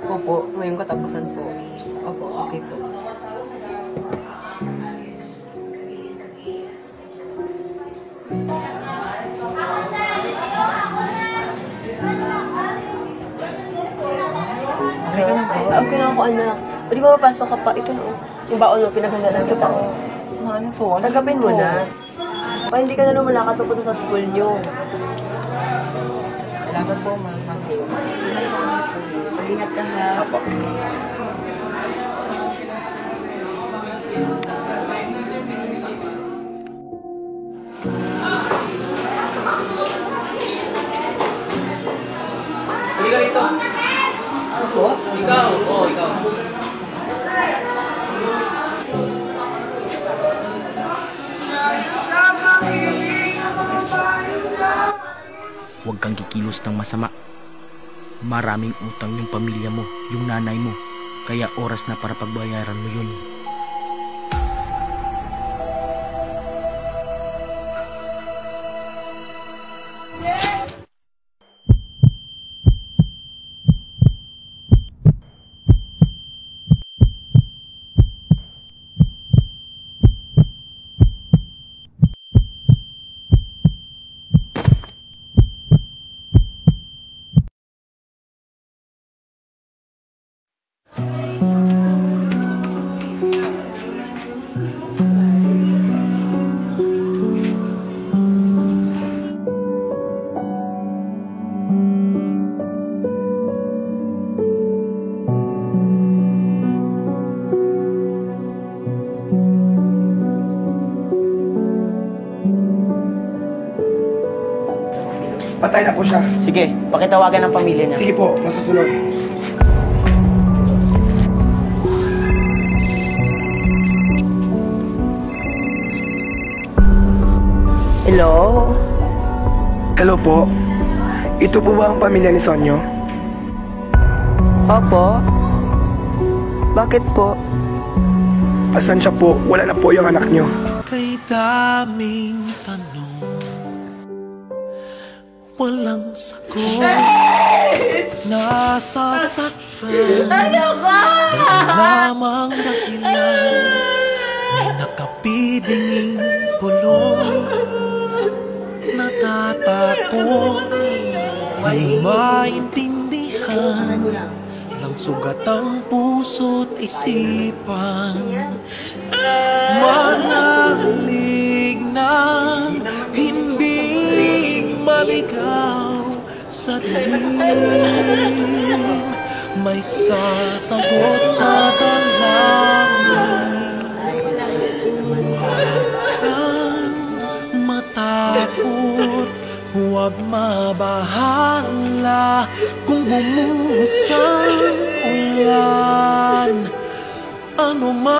Opo, ngayong katapusan po. Opo, okay po. Okay ka na po? Okay na ako, anak. O di ba mapasok ka pa? Ito na, yung baon mo, pinaghanda lang kita. Ano to? Tagapin mo na. Pa hindi ka na lumalakad papunta sa school nyo. Salamat po, ma'am. Ingat ka ha. Opo. Ikaw ito. Ako? Ikaw. Oo, ikaw. Huwag kang kikilos ng masama. Maraming utang yung pamilya mo, yung nanay mo. Kaya oras na para pagbayaran mo yun. Patay na po siya. Sige, pakitawagan ng pamilya niya. Sige po, masusunod. Hello? Hello po. Ito po ba ang pamilya ni Sonyo? Opo? Bakit po? Asan siya po? Wala na po yung anak niyo. Kay daming tanong, walang sagot. Nasasaktan dahil lamang dahilan may nakapibinging pulong. Natatakot may maintindihan ng sugat ang puso't isipan. Manalig na hindi maligaw sa dilim. May sasagot sa dalangin. Huwag kang matakot, huwag mabahala kung bumuhos ang ulan. Ano man